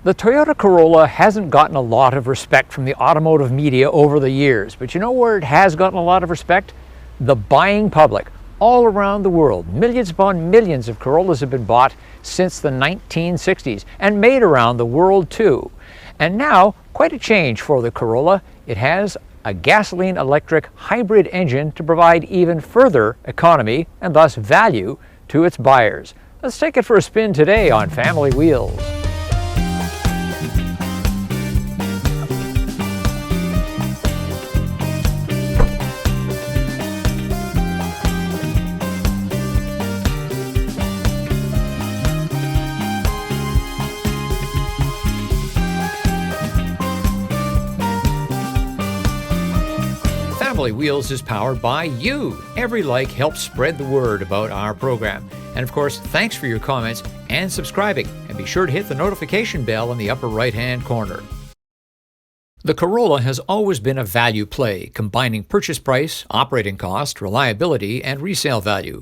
The Toyota Corolla hasn't gotten a lot of respect from the automotive media over the years, but you know where it has gotten a lot of respect? The buying public. All around the world, millions upon millions of Corollas have been bought since the 1960s and made around the world too. And now, quite a change for the Corolla. It has a gasoline-electric hybrid engine to provide even further economy and thus value to its buyers. Let's take it for a spin today on Family Wheels. Family Wheels is powered by you. Every like helps spread the word about our program. And of course, thanks for your comments and subscribing. And be sure to hit the notification bell in the upper right-hand corner. The Corolla has always been a value play, combining purchase price, operating cost, reliability, and resale value.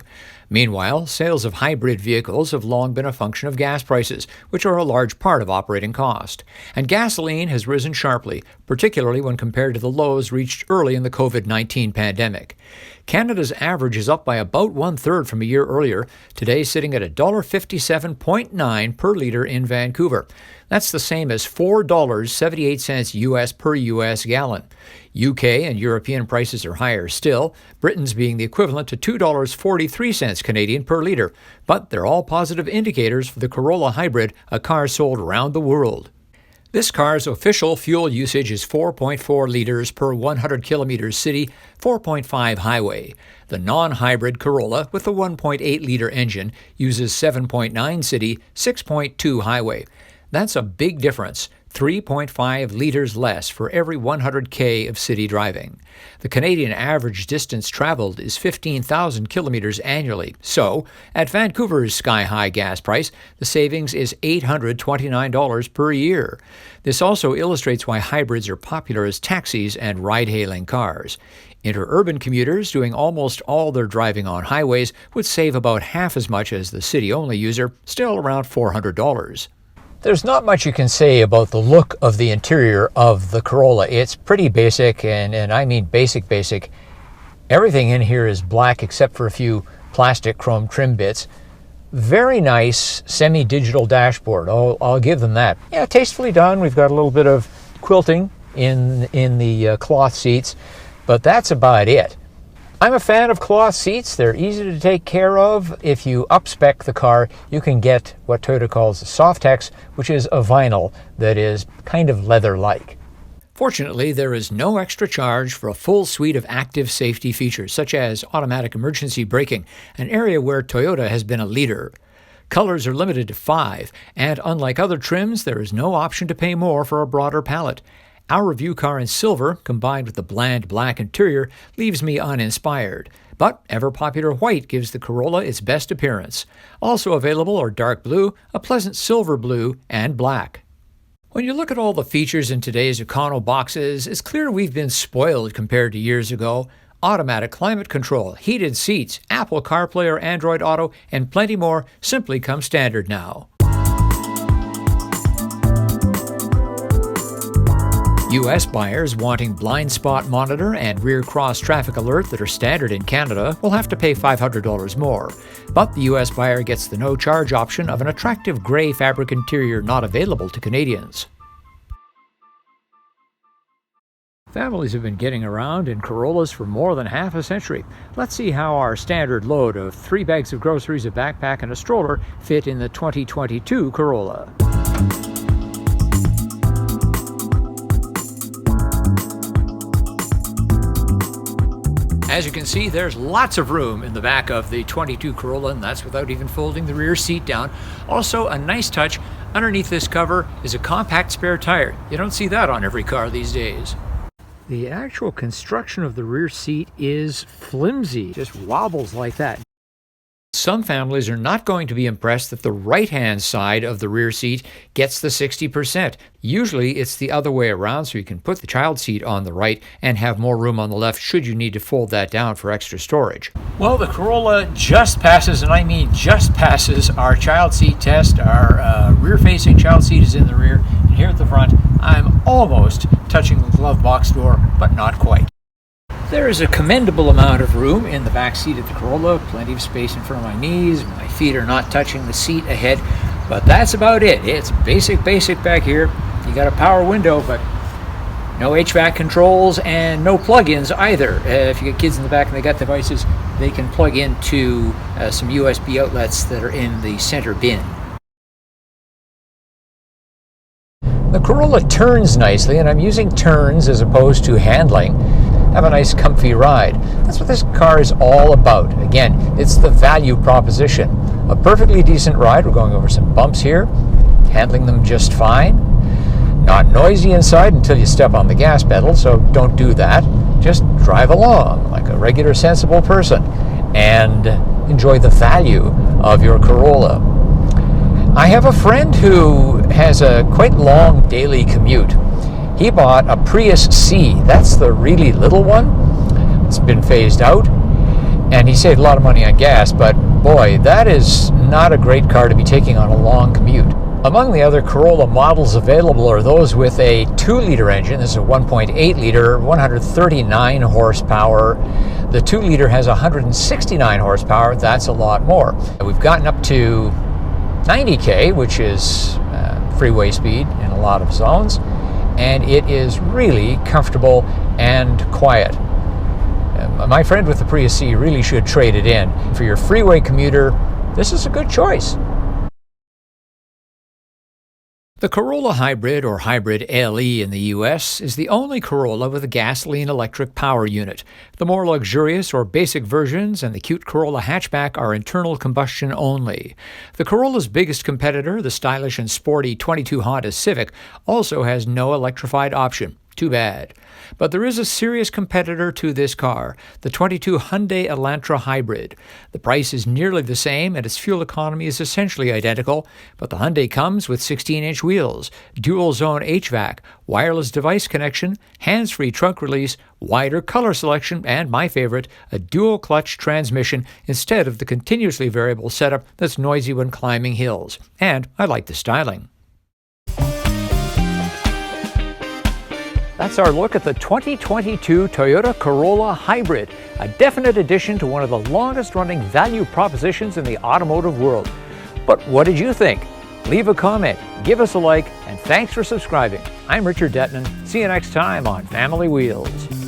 Meanwhile, sales of hybrid vehicles have long been a function of gas prices, which are a large part of operating cost. And gasoline has risen sharply, particularly when compared to the lows reached early in the COVID-19 pandemic. Canada's average is up by about one-third from a year earlier, today sitting at $1.57.9 per litre in Vancouver. That's the same as $4.78 US per US gallon. UK and European prices are higher still, Britain's being the equivalent to $2.43 Canadian per litre. But they're all positive indicators for the Corolla Hybrid, a car sold around the world. This car's official fuel usage is 4.4 litres per 100 kilometres city, 4.5 highway. The non-hybrid Corolla with the 1.8-litre engine uses 7.9 city, 6.2 highway. That's a big difference, 3.5 litres less for every 100K of city driving. The Canadian average distance traveled is 15,000 kilometres annually. So, at Vancouver's sky-high gas price, the savings is $829 per year. This also illustrates why hybrids are popular as taxis and ride-hailing cars. Interurban commuters doing almost all their driving on highways would save about half as much as the city-only user, still around $400. There's not much you can say about the look of the interior of the Corolla. It's pretty basic, and I mean basic. Everything in here is black except for a few plastic chrome trim bits. Very nice semi-digital dashboard. I'll give them that. Yeah, tastefully done. We've got a little bit of quilting in the cloth seats, but that's about it. I'm a fan of cloth seats. They're easy to take care of. If you up-spec the car, you can get what Toyota calls Softex, which is a vinyl that is kind of leather-like. Fortunately, there is no extra charge for a full suite of active safety features, such as automatic emergency braking, an area where Toyota has been a leader. Colors are limited to 5, and unlike other trims, there is no option to pay more for a broader palette. Our review car in silver, combined with the bland black interior, leaves me uninspired. But ever-popular white gives the Corolla its best appearance. Also available are dark blue, a pleasant silver blue, and black. When you look at all the features in today's Econo boxes, it's clear we've been spoiled compared to years ago. Automatic climate control, heated seats, Apple CarPlay or Android Auto, and plenty more simply come standard now. U.S. buyers wanting blind spot monitor and rear cross traffic alert that are standard in Canada will have to pay $500 more. But the U.S. buyer gets the no-charge option of an attractive gray fabric interior not available to Canadians. Families have been getting around in Corollas for more than half a century. Let's see how our standard load of 3 bags of groceries, a backpack, and a stroller fit in the 2022 Corolla. As you can see, there's lots of room in the back of the 22 Corolla, and that's without even folding the rear seat down. Also, a nice touch, underneath this cover is a compact spare tire. You don't see that on every car these days. The actual construction of the rear seat is flimsy, just wobbles like that. some families are not going to be impressed that the right-hand side of the rear seat gets the 60%. Usually it's the other way around, so you can put the child seat on the right and have more room on the left should you need to fold that down for extra storage. Well, the Corolla just passes, and I mean just passes, our child seat test. Our rear-facing child seat is in the rear, and here at the front, I'm almost touching the glove box door, but not quite. There is a commendable amount of room in the back seat of the Corolla, plenty of space in front of my knees, my feet are not touching the seat ahead, but that's about it. It's basic back here. You got a power window, but no HVAC controls and no plug-ins either. If you get kids in the back and they got devices, they can plug into some USB outlets that are in the center bin. The Corolla turns nicely, and I'm using turns as opposed to handling. Have a nice comfy ride. That's what this car is all about. Again, it's the value proposition. A perfectly decent ride. We're going over some bumps here, handling them just fine. Not noisy inside until you step on the gas pedal, so don't do that. Just drive along like a regular sensible person and enjoy the value of your Corolla. I have a friend who has a quite long daily commute. He bought a Prius C. That's the really little one. It's been phased out. And he saved a lot of money on gas, but boy, that is not a great car to be taking on a long commute. Among the other Corolla models available are those with a 2-liter engine. This is a 1.8-liter, 139 horsepower. The 2-liter has 169 horsepower. That's a lot more. We've gotten up to 90K, which is freeway speed in a lot of zones, and it is really comfortable and quiet. My friend with the Prius C really should trade it in. For your freeway commuter, this is a good choice. The Corolla Hybrid, or Hybrid LE in the US, is the only Corolla with a gasoline-electric power unit. The more luxurious or basic versions and the cute Corolla hatchback are internal combustion only. The Corolla's biggest competitor, the stylish and sporty 22 Honda Civic, also has no electrified option. Too bad. But there is a serious competitor to this car, the 22 Hyundai Elantra Hybrid. The price is nearly the same and its fuel economy is essentially identical, but the Hyundai comes with 16-inch wheels, dual-zone HVAC, wireless device connection, hands-free trunk release, wider color selection, and my favorite, a dual-clutch transmission instead of the continuously variable setup that's noisy when climbing hills. And I like the styling. That's our look at the 2022 Toyota Corolla Hybrid, a definite addition to one of the longest-running value propositions in the automotive world. But what did you think? Leave a comment, give us a like, and thanks for subscribing. I'm Richard Detman. See you next time on Family Wheels.